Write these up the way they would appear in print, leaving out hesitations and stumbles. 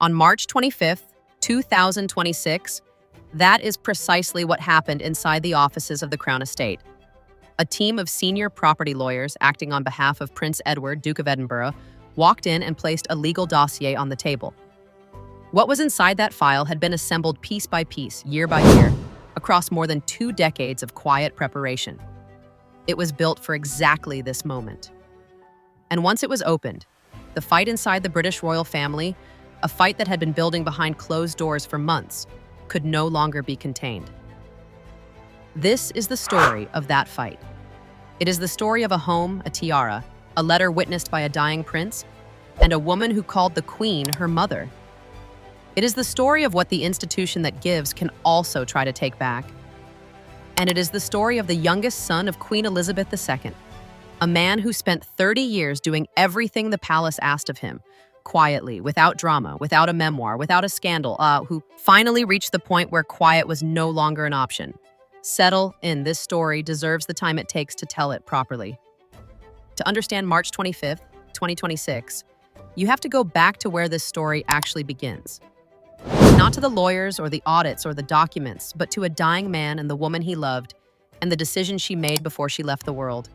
On March 25th, 2026, that is precisely what happened inside the offices of the Crown Estate. A team of senior property lawyers acting on behalf of Prince Edward, Duke of Edinburgh, walked in and placed a legal dossier on the table. What was inside that file had been assembled piece by piece, year by year, across more than 2 decades of quiet preparation. It was built for exactly this moment. And once it was opened, the fight inside the British royal family, a fight that had been building behind closed doors for months, could no longer be contained. This is the story of that fight. It is the story of a home, a tiara, a letter witnessed by a dying prince, and a woman who called the Queen her mother. It is the story of what the institution that gives can also try to take back. And it is the story of the youngest son of Queen Elizabeth II, a man who spent 30 years doing everything the palace asked of him, quietly, without drama, without a memoir, without a scandal, who finally reached the point where quiet was no longer an option. Settle in. This story deserves the time it takes to tell it properly. To understand March 25th, 2026, you have to go back to where this story actually begins. Not to the lawyers or the audits or the documents, but to a dying man and the woman he loved, and the decision she made before she left the world.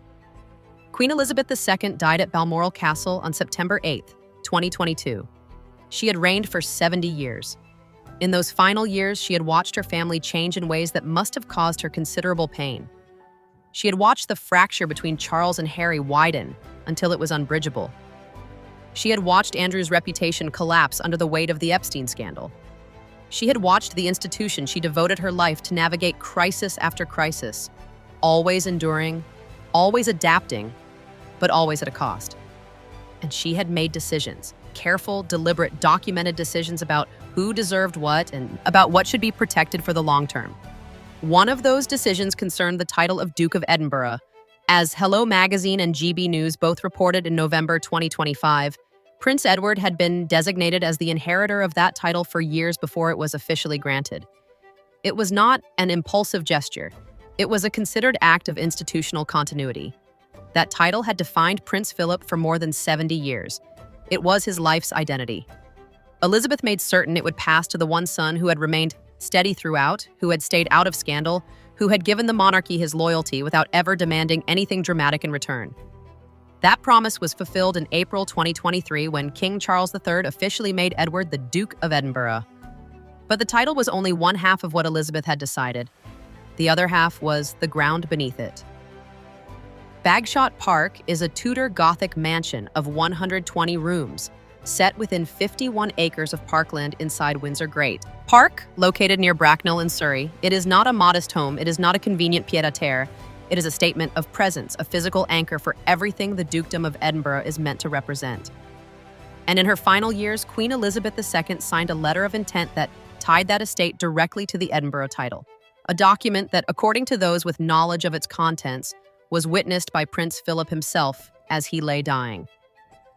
Queen Elizabeth II died at Balmoral Castle on September 8th, 2022. She had reigned for 70 years. In those final years, she had watched her family change in ways that must have caused her considerable pain. She had watched the fracture between Charles and Harry widen until it was unbridgeable. She had watched Andrew's reputation collapse under the weight of the Epstein scandal. She had watched the institution she devoted her life to navigate crisis after crisis, always enduring, always adapting, but always at a cost. And she had made decisions, careful, deliberate, documented decisions about who deserved what and about what should be protected for the long term. One of those decisions concerned the title of Duke of Edinburgh. As Hello Magazine and GB News both reported in November 2025, Prince Edward had been designated as the inheritor of that title for years before it was officially granted. It was not an impulsive gesture. It was a considered act of institutional continuity. That title had defined Prince Philip for more than 70 years. It was his life's identity. Elizabeth made certain it would pass to the one son who had remained steady throughout, who had stayed out of scandal, who had given the monarchy his loyalty without ever demanding anything dramatic in return. That promise was fulfilled in April 2023 when King Charles III officially made Edward the Duke of Edinburgh. But the title was only one half of what Elizabeth had decided. The other half was the ground beneath it. Bagshot Park is a Tudor Gothic mansion of 120 rooms, set within 51 acres of parkland inside Windsor Great Park, located near Bracknell in Surrey. It is not a modest home, it is not a convenient pied-à-terre. It is a statement of presence, a physical anchor for everything the Dukedom of Edinburgh is meant to represent. And in her final years, Queen Elizabeth II signed a letter of intent that tied that estate directly to the Edinburgh title, a document that, according to those with knowledge of its contents, was witnessed by Prince Philip himself as he lay dying.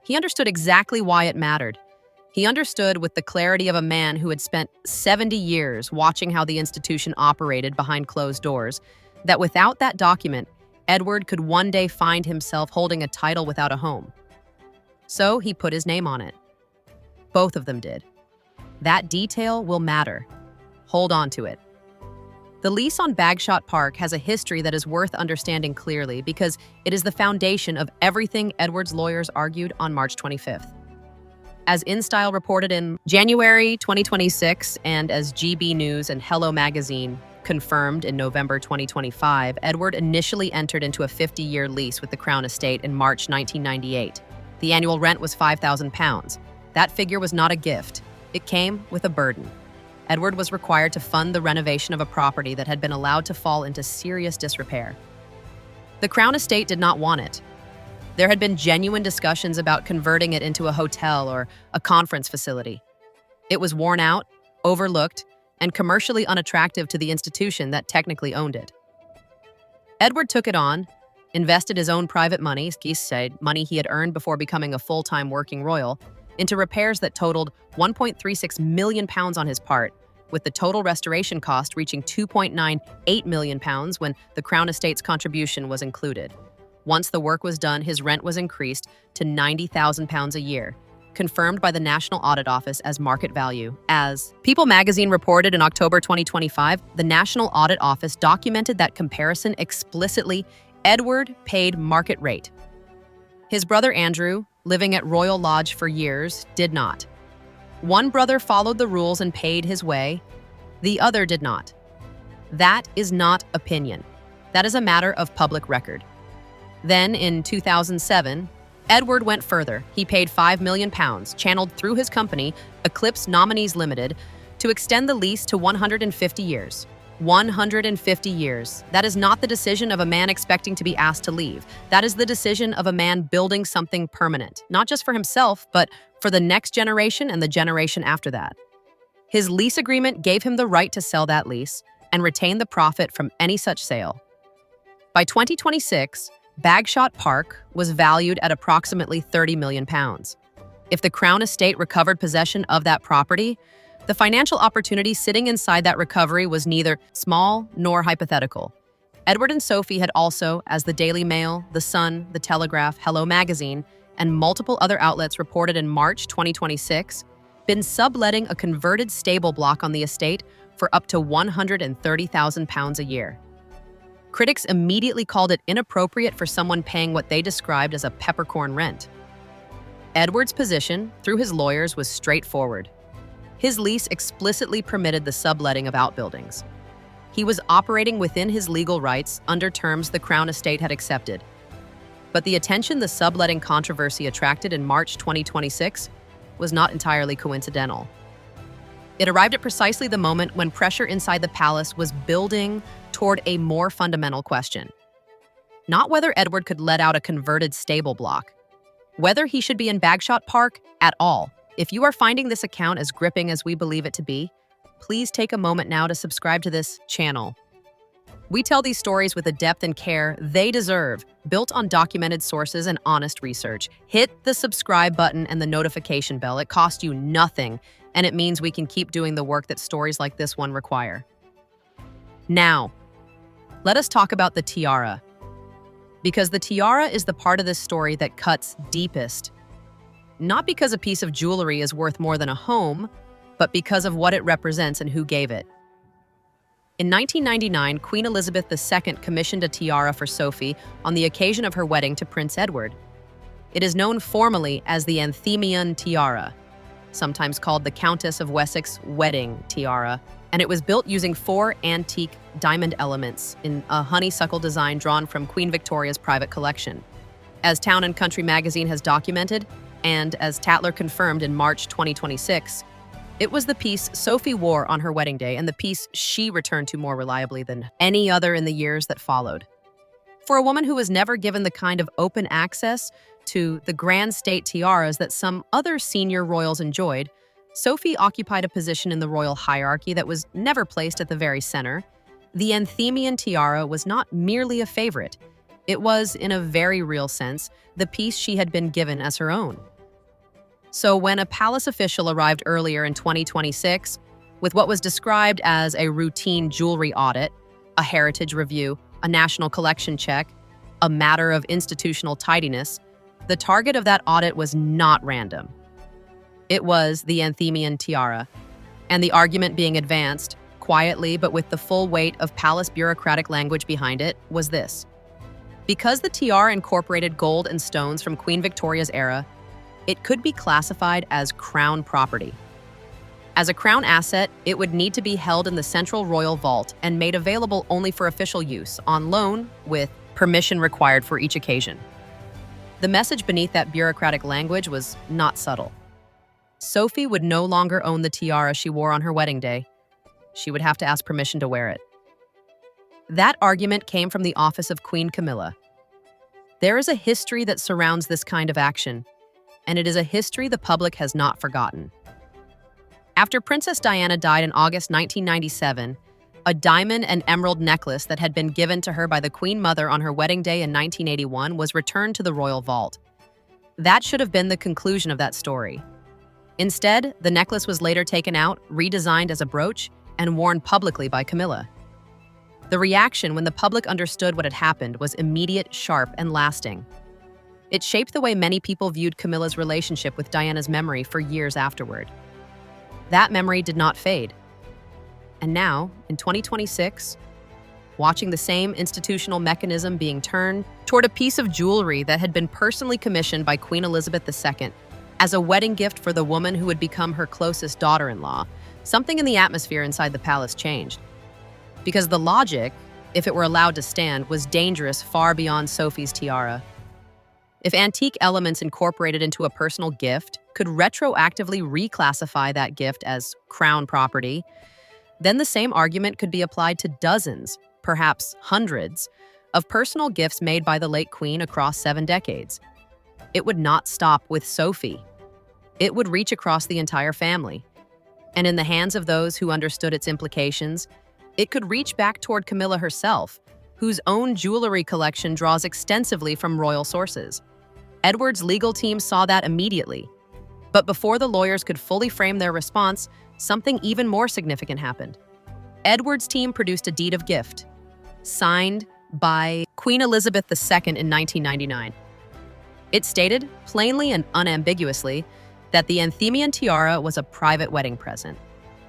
He understood exactly why it mattered. He understood with the clarity of a man who had spent 70 years watching how the institution operated behind closed doors, that without that document, Edward could one day find himself holding a title without a home. So he put his name on it. Both of them did. That detail will matter. Hold on to it. The lease on Bagshot Park has a history that is worth understanding clearly because it is the foundation of everything Edward's lawyers argued on March 25th. As InStyle reported in January 2026 and as GB News and Hello Magazine confirmed in November 2025, Edward initially entered into a 50-year lease with the Crown Estate in March 1998. The annual rent was £5,000. That figure was not a gift. It came with a burden. Edward was required to fund the renovation of a property that had been allowed to fall into serious disrepair. The Crown Estate did not want it. There had been genuine discussions about converting it into a hotel or a conference facility. It was worn out, overlooked, and commercially unattractive to the institution that technically owned it. Edward took it on, invested his own private money, money he had earned before becoming a full-time working royal, into repairs that totaled £1.36 million on his part, with the total restoration cost reaching £2.98 million when the Crown Estate's contribution was included. Once the work was done, his rent was increased to £90,000 a year, confirmed by the National Audit Office as market value. As People magazine reported in October 2025, the National Audit Office documented that comparison explicitly. Edward paid market rate. His brother Andrew, living at Royal Lodge for years, did not. One brother followed the rules and paid his way. The other did not. That is not opinion. That is a matter of public record. Then, in 2007, Edward went further. He paid £5 million, channeled through his company, Eclipse Nominees Limited, to extend the lease to 150 years. 150 years. That is not the decision of a man expecting to be asked to leave. That is the decision of a man building something permanent, not just for himself, but for the next generation and the generation after that. His lease agreement gave him the right to sell that lease and retain the profit from any such sale. By 2026, Bagshot Park was valued at approximately £30 million. If the Crown Estate recovered possession of that property, the financial opportunity sitting inside that recovery was neither small nor hypothetical. Edward and Sophie had also, as the Daily Mail, The Sun, The Telegraph, Hello Magazine, and multiple other outlets reported in March 2026, been subletting a converted stable block on the estate for up to £130,000 a year. Critics immediately called it inappropriate for someone paying what they described as a peppercorn rent. Edward's position, through his lawyers, was straightforward. His lease explicitly permitted the subletting of outbuildings. He was operating within his legal rights under terms the Crown Estate had accepted. But the attention the subletting controversy attracted in March 2026 was not entirely coincidental. It arrived at precisely the moment when pressure inside the palace was building toward a more fundamental question. Not whether Edward could let out a converted stable block, whether he should be in Bagshot Park at all. If you are finding this account as gripping as we believe it to be, please take a moment now to subscribe to this channel. We tell these stories with the depth and care they deserve, built on documented sources and honest research. Hit the subscribe button and the notification bell. It costs you nothing, and it means we can keep doing the work that stories like this one require. Now, let us talk about the tiara. Because the tiara is the part of this story that cuts deepest. Not because a piece of jewelry is worth more than a home, but because of what it represents and who gave it. In 1999, Queen Elizabeth II commissioned a tiara for Sophie on the occasion of her wedding to Prince Edward. It is known formally as the Anthemion Tiara, sometimes called the Countess of Wessex wedding tiara, and it was built using 4 antique diamond elements in a honeysuckle design drawn from Queen Victoria's private collection. As Town & Country magazine has documented, and as Tatler confirmed in March 2026, it was the piece Sophie wore on her wedding day and the piece she returned to more reliably than any other in the years that followed. For a woman who was never given the kind of open access to the grand state tiaras that some other senior royals enjoyed, Sophie occupied a position in the royal hierarchy that was never placed at the very center. The Anthemion tiara was not merely a favorite. It was, in a very real sense, the piece she had been given as her own. So when a palace official arrived earlier in 2026 with what was described as a routine jewelry audit, a heritage review, a national collection check, a matter of institutional tidiness, the target of that audit was not random. It was the Anthemion tiara, and the argument being advanced, quietly but with the full weight of palace bureaucratic language behind it, was this. Because the tiara incorporated gold and stones from Queen Victoria's era, it could be classified as crown property. As a crown asset, it would need to be held in the central royal vault and made available only for official use, on loan, with permission required for each occasion. The message beneath that bureaucratic language was not subtle. Sophie would no longer own the tiara she wore on her wedding day. She would have to ask permission to wear it. That argument came from the office of Queen Camilla. There is a history that surrounds this kind of action, and it is a history the public has not forgotten. After Princess Diana died in August 1997, a diamond and emerald necklace that had been given to her by the Queen Mother on her wedding day in 1981 was returned to the royal vault. That should have been the conclusion of that story. Instead, the necklace was later taken out, redesigned as a brooch, and worn publicly by Camilla. The reaction when the public understood what had happened was immediate, sharp, and lasting. It shaped the way many people viewed Camilla's relationship with Diana's memory for years afterward. That memory did not fade. And now, in 2026, watching the same institutional mechanism being turned toward a piece of jewelry that had been personally commissioned by Queen Elizabeth II as a wedding gift for the woman who would become her closest daughter-in-law, something in the atmosphere inside the palace changed. Because the logic, if it were allowed to stand, was dangerous far beyond Sophie's tiara. If antique elements incorporated into a personal gift could retroactively reclassify that gift as crown property, then the same argument could be applied to dozens, perhaps hundreds, of personal gifts made by the late Queen across 7 decades. It would not stop with Sophie. It would reach across the entire family. And in the hands of those who understood its implications, it could reach back toward Camilla herself, whose own jewelry collection draws extensively from royal sources. Edward's legal team saw that immediately. But before the lawyers could fully frame their response, something even more significant happened. Edward's team produced a deed of gift, signed by Queen Elizabeth II in 1999. It stated, plainly and unambiguously, that the Anthemion Tiara was a private wedding present,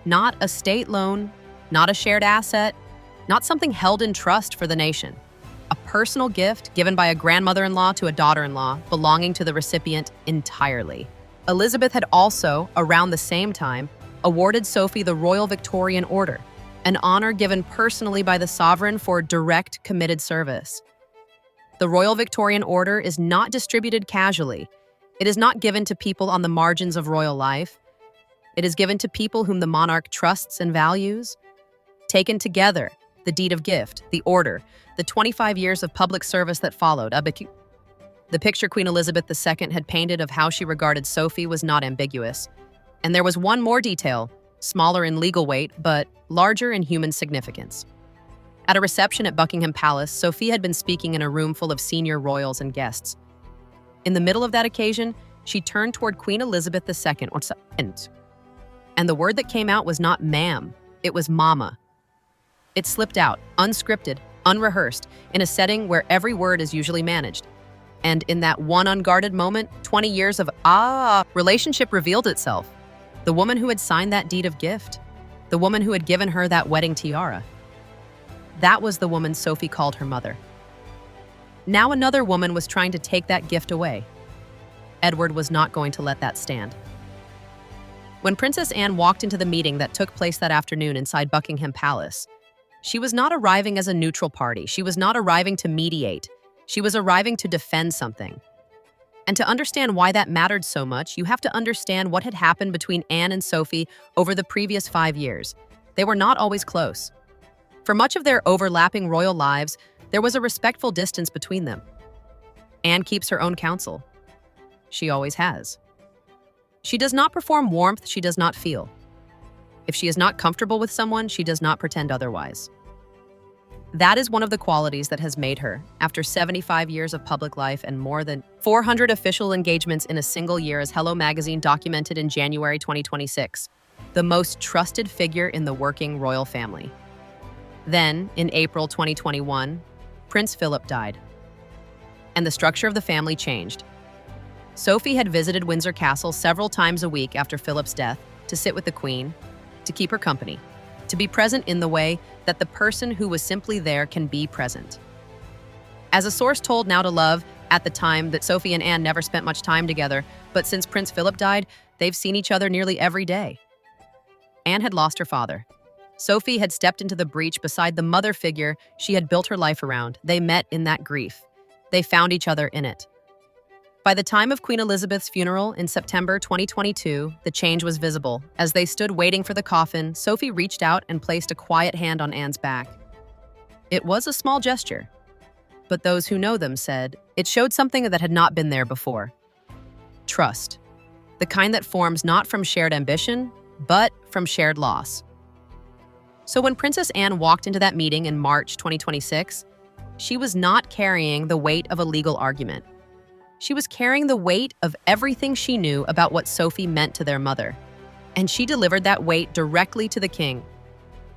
not a state loan, not a shared asset, not something held in trust for the nation. A personal gift given by a grandmother-in-law to a daughter-in-law belonging to the recipient entirely. Elizabeth had also, around the same time, awarded Sophie the Royal Victorian Order, an honor given personally by the sovereign for direct committed service. The Royal Victorian Order is not distributed casually. It is not given to people on the margins of royal life. It is given to people whom the monarch trusts and values. Taken together, the deed of gift, the order, the 25 years of public service that followed. The picture Queen Elizabeth II had painted of how she regarded Sophie was not ambiguous. And there was one more detail, smaller in legal weight, but larger in human significance. At a reception at Buckingham Palace, Sophie had been speaking in a room full of senior royals and guests. In the middle of that occasion, she turned toward Queen Elizabeth II, and the word that came out was not ma'am, it was mama. It slipped out, unscripted, unrehearsed, in a setting where every word is usually managed. And in that one unguarded moment, 20 years of relationship revealed itself. The woman who had signed that deed of gift, the woman who had given her that wedding tiara. That was the woman Sophie called her mother. Now another woman was trying to take that gift away. Edward was not going to let that stand. When Princess Anne walked into the meeting that took place that afternoon inside Buckingham Palace, she was not arriving as a neutral party. She was not arriving to mediate. She was arriving to defend something. And to understand why that mattered so much, you have to understand what had happened between Anne and Sophie over the previous 5 years. They were not always close. For much of their overlapping royal lives, there was a respectful distance between them. Anne keeps her own counsel. She always has. She does not perform warmth she does not feel. If she is not comfortable with someone, she does not pretend otherwise. That is one of the qualities that has made her, after 75 years of public life and more than 400 official engagements in a single year, as Hello Magazine documented in January 2026, the most trusted figure in the working royal family. Then, in April 2021, Prince Philip died, and the structure of the family changed. Sophie had visited Windsor Castle several times a week after Philip's death to sit with the Queen, to keep her company, to be present in the way that the person who was simply there can be present. As a source told Now to Love, at the time that Sophie and Anne never spent much time together, but since Prince Philip died, they've seen each other nearly every day. Anne had lost her father. Sophie had stepped into the breach beside the mother figure she had built her life around. They met in that grief. They found each other in it. By the time of Queen Elizabeth's funeral in September 2022, the change was visible. As they stood waiting for the coffin, Sophie reached out and placed a quiet hand on Anne's back. It was a small gesture, but those who know them said it showed something that had not been there before. Trust. The kind that forms not from shared ambition, but from shared loss. So when Princess Anne walked into that meeting in March 2026, she was not carrying the weight of a legal argument. She was carrying the weight of everything she knew about what Sophie meant to their mother. And she delivered that weight directly to the king.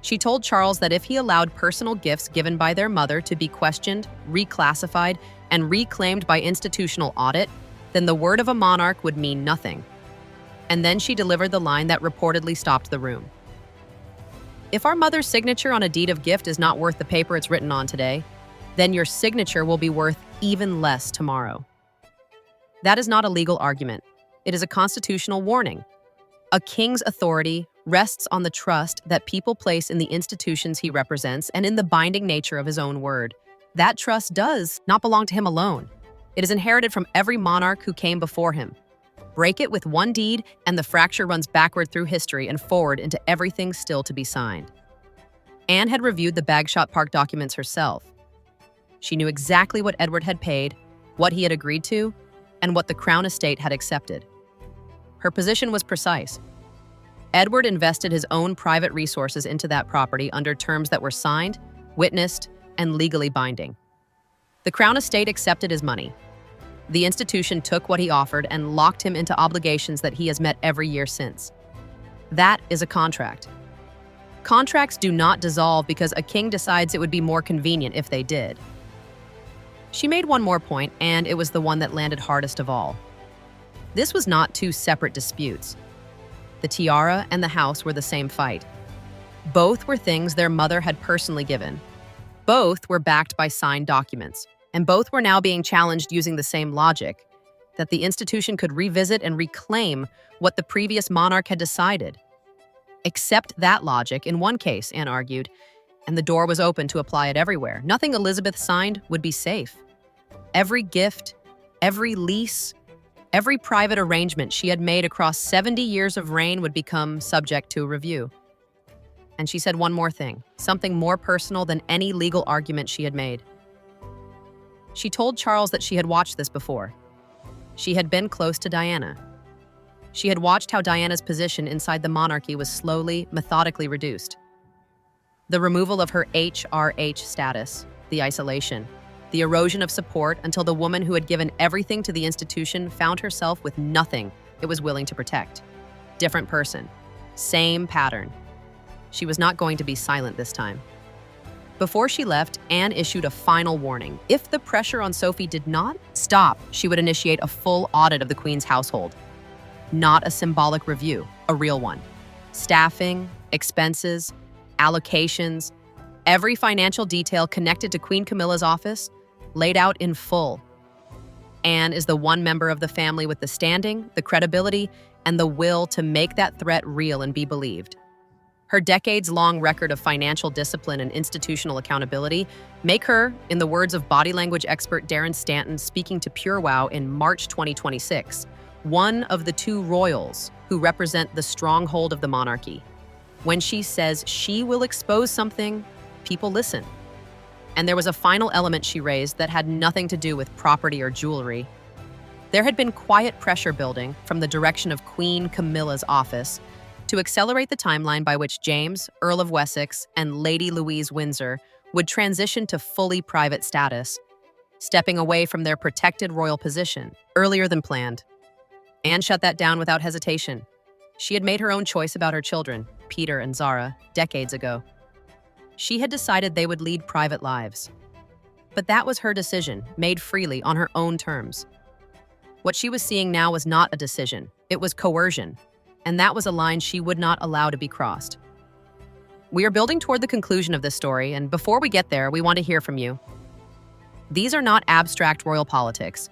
She told Charles that if he allowed personal gifts given by their mother to be questioned, reclassified, and reclaimed by institutional audit, then the word of a monarch would mean nothing. And then she delivered the line that reportedly stopped the room. If our mother's signature on a deed of gift is not worth the paper it's written on today, then your signature will be worth even less tomorrow. That is not a legal argument. It is a constitutional warning. A king's authority rests on the trust that people place in the institutions he represents and in the binding nature of his own word. That trust does not belong to him alone. It is inherited from every monarch who came before him. Break it with one deed, and the fracture runs backward through history and forward into everything still to be signed. Anne had reviewed the Bagshot Park documents herself. She knew exactly what Edward had paid, what he had agreed to, and what the Crown Estate had accepted. Her position was precise. Edward invested his own private resources into that property under terms that were signed, witnessed, and legally binding. The Crown Estate accepted his money. The institution took what he offered and locked him into obligations that he has met every year since. That is a contract. Contracts do not dissolve because a king decides it would be more convenient if they did. She made one more point, and it was the one that landed hardest of all. This was not two separate disputes. The tiara and the house were the same fight. Both were things their mother had personally given. Both were backed by signed documents, and both were now being challenged using the same logic, that the institution could revisit and reclaim what the previous monarch had decided. Accept that logic in one case, Anne argued, and the door was open to apply it everywhere. Nothing Elizabeth signed would be safe. Every gift, every lease, every private arrangement she had made across 70 years of reign would become subject to review. And she said one more thing, something more personal than any legal argument she had made. She told Charles that she had watched this before. She had been close to Diana. She had watched how Diana's position inside the monarchy was slowly, methodically reduced. The removal of her HRH status, the isolation, the erosion of support until the woman who had given everything to the institution found herself with nothing it was willing to protect. Different person, same pattern. She was not going to be silent this time. Before she left, Anne issued a final warning. If the pressure on Sophie did not stop, she would initiate a full audit of the Queen's household. Not a symbolic review, a real one. Staffing, expenses, allocations, every financial detail connected to Queen Camilla's office laid out in full. Anne is the one member of the family with the standing, the credibility, and the will to make that threat real and be believed. Her decades-long record of financial discipline and institutional accountability make her, in the words of body language expert Darren Stanton speaking to Pure Wow in March 2026, one of the two royals who represent the stronghold of the monarchy. When she says she will expose something, people listen. And there was a final element she raised that had nothing to do with property or jewelry. There had been quiet pressure building from the direction of Queen Camilla's office to accelerate the timeline by which James, Earl of Wessex, and Lady Louise Windsor would transition to fully private status, stepping away from their protected royal position earlier than planned. Anne shut that down without hesitation. She had made her own choice about her children, Peter and Zara, decades ago. She had decided they would lead private lives. But that was her decision, made freely on her own terms. What she was seeing now was not a decision, it was coercion, and that was a line she would not allow to be crossed. We are building toward the conclusion of this story, and before we get there, we want to hear from you. These are not abstract royal politics.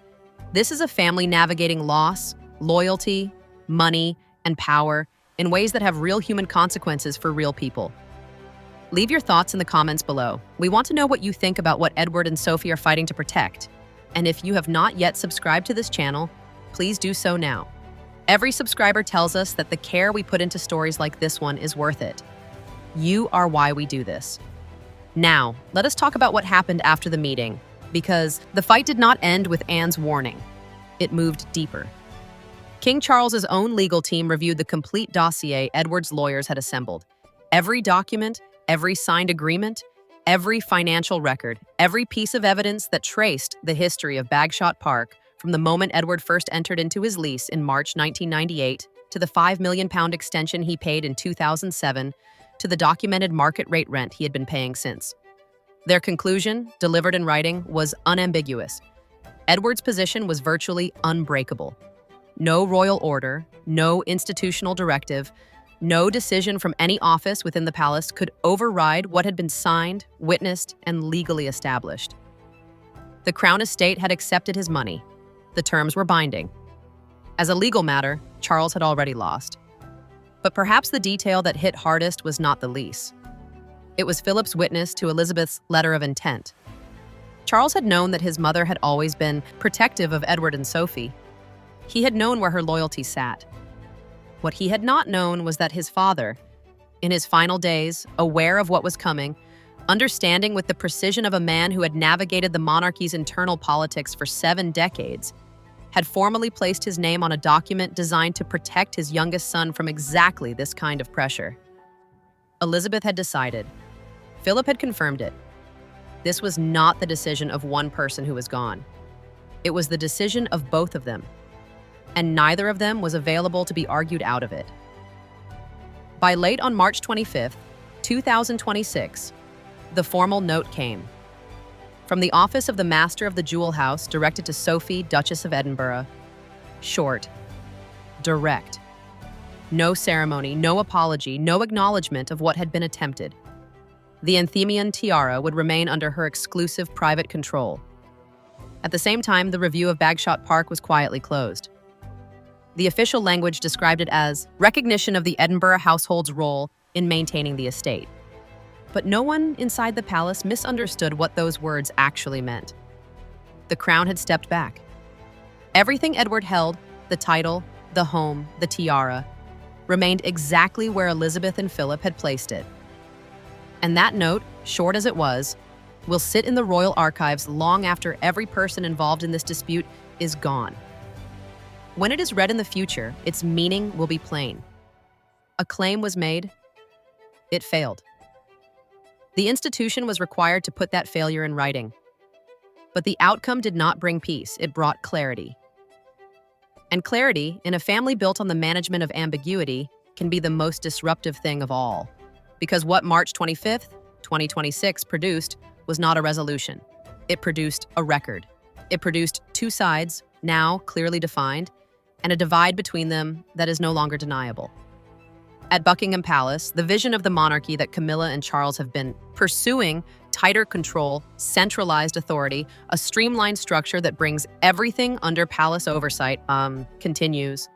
This is a family navigating loss, loyalty, money, and power in ways that have real human consequences for real people. Leave your thoughts in the comments below. We want to know what you think about what Edward and Sophie are fighting to protect. And if you have not yet subscribed to this channel, please do so now. Every subscriber tells us that the care we put into stories like this one is worth it. You are why we do this. Now, let us talk about what happened after the meeting, because the fight did not end with Anne's warning. It moved deeper. King Charles's own legal team reviewed the complete dossier Edward's lawyers had assembled. Every document, every signed agreement, every financial record, every piece of evidence that traced the history of Bagshot Park from the moment Edward first entered into his lease in March 1998 to the £5 million extension he paid in 2007 to the documented market rate rent he had been paying since. Their conclusion, delivered in writing, was unambiguous. Edward's position was virtually unbreakable. No royal order, no institutional directive, no decision from any office within the palace could override what had been signed, witnessed, and legally established. The Crown Estate had accepted his money. The terms were binding. As a legal matter, Charles had already lost. But perhaps the detail that hit hardest was not the lease. It was Philip's witness to Elizabeth's letter of intent. Charles had known that his mother had always been protective of Edward and Sophie. He had known where her loyalty sat. What he had not known was that his father, in his final days, aware of what was coming, understanding with the precision of a man who had navigated the monarchy's internal politics for 7 decades, had formally placed his name on a document designed to protect his youngest son from exactly this kind of pressure. Elizabeth had decided. Philip had confirmed it. This was not the decision of one person who was gone. It was the decision of both of them, and neither of them was available to be argued out of it. By late on March 25th, 2026, the formal note came. From the office of the Master of the Jewel House, directed to Sophie, Duchess of Edinburgh. Short. Direct. No ceremony, no apology, no acknowledgement of what had been attempted. The Anthemion Tiara would remain under her exclusive private control. At the same time, the review of Bagshot Park was quietly closed. The official language described it as recognition of the Edinburgh household's role in maintaining the estate. But no one inside the palace misunderstood what those words actually meant. The crown had stepped back. Everything Edward held, the title, the home, the tiara, remained exactly where Elizabeth and Philip had placed it. And that note, short as it was, will sit in the royal archives long after every person involved in this dispute is gone. When it is read in the future, its meaning will be plain. A claim was made. It failed. The institution was required to put that failure in writing. But the outcome did not bring peace, it brought clarity. And clarity, in a family built on the management of ambiguity, can be the most disruptive thing of all. Because what March 25th, 2026 produced was not a resolution. It produced a record. It produced 2 sides, now clearly defined, and a divide between them that is no longer deniable. At Buckingham Palace, the vision of the monarchy that Camilla and Charles have been pursuing, tighter control, centralized authority, a streamlined structure that brings everything under palace oversight, continues.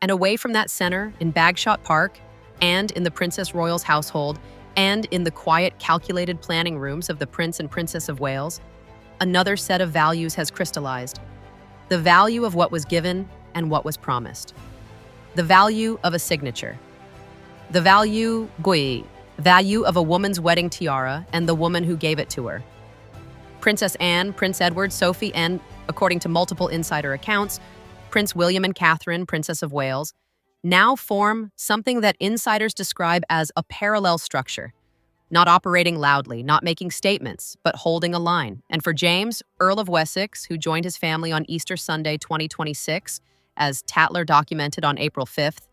And away from that center, in Bagshot Park, and in the Princess Royal's household, and in the quiet, calculated planning rooms of the Prince and Princess of Wales, another set of values has crystallized. The value of what was given and what was promised. The value of a signature. The value of a woman's wedding tiara and the woman who gave it to her. Princess Anne, Prince Edward, Sophie, and, according to multiple insider accounts, Prince William and Catherine, Princess of Wales, now form something that insiders describe as a parallel structure, not operating loudly, not making statements, but holding a line. And for James, Earl of Wessex, who joined his family on Easter Sunday 2026, as Tatler documented on April 5th,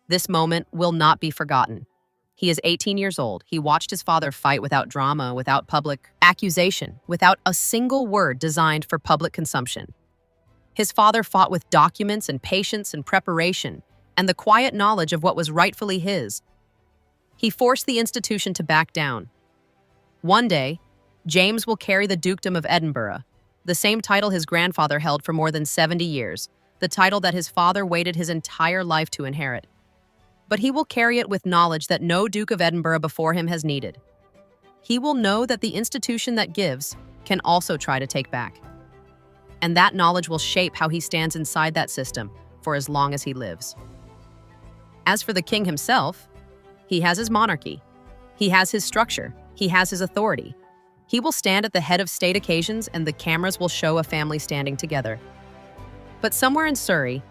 this moment will not be forgotten. He is 18 years old. He watched his father fight without drama, without public accusation, without a single word designed for public consumption. His father fought with documents and patience and preparation, and the quiet knowledge of what was rightfully his. He forced the institution to back down. One day, James will carry the Dukedom of Edinburgh, the same title his grandfather held for more than 70 years, the title that his father waited his entire life to inherit. But he will carry it with knowledge that no Duke of Edinburgh before him has needed. He will know that the institution that gives can also try to take back. And that knowledge will shape how he stands inside that system for as long as he lives. As for the king himself, he has his monarchy. He has his structure. He has his authority. He will stand at the head of state occasions and the cameras will show a family standing together. But somewhere in Surrey,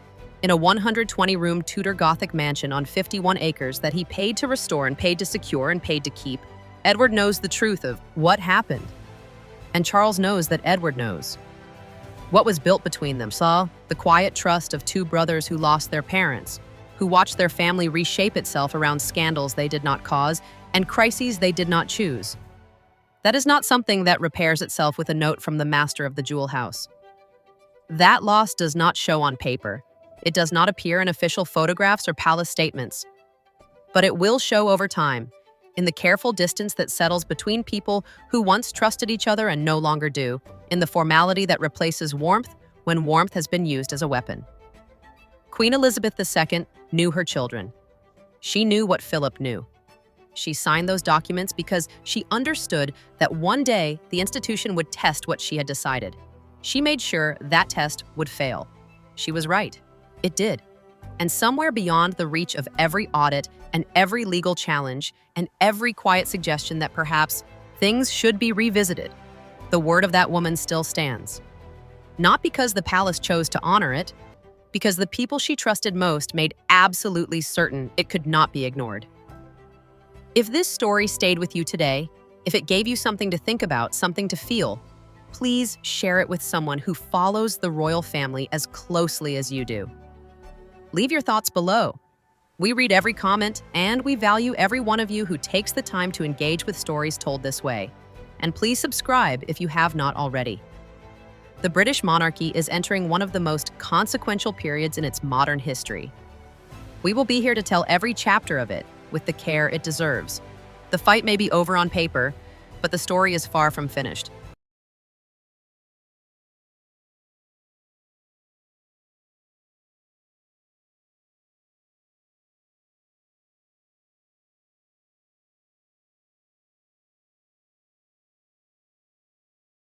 in a 120-room Tudor Gothic mansion on 51 acres that he paid to restore and paid to secure and paid to keep, Edward knows the truth of what happened. And Charles knows that Edward knows. What was built between them saw the quiet trust of 2 brothers who lost their parents, who watched their family reshape itself around scandals they did not cause and crises they did not choose. That is not something that repairs itself with a note from the master of the jewel house. That loss does not show on paper. It does not appear in official photographs or palace statements. But it will show over time, in the careful distance that settles between people who once trusted each other and no longer do, in the formality that replaces warmth when warmth has been used as a weapon. Queen Elizabeth II knew her children. She knew what Philip knew. She signed those documents because she understood that one day the institution would test what she had decided. She made sure that test would fail. She was right. It did. And somewhere beyond the reach of every audit and every legal challenge and every quiet suggestion that perhaps things should be revisited, the word of that woman still stands. Not because the palace chose to honor it, because the people she trusted most made absolutely certain it could not be ignored. If this story stayed with you today, if it gave you something to think about, something to feel, please share it with someone who follows the royal family as closely as you do. Leave your thoughts below. We read every comment, and we value every one of you who takes the time to engage with stories told this way. And please subscribe if you have not already. The British monarchy is entering one of the most consequential periods in its modern history. We will be here to tell every chapter of it with the care it deserves. The fight may be over on paper, but the story is far from finished.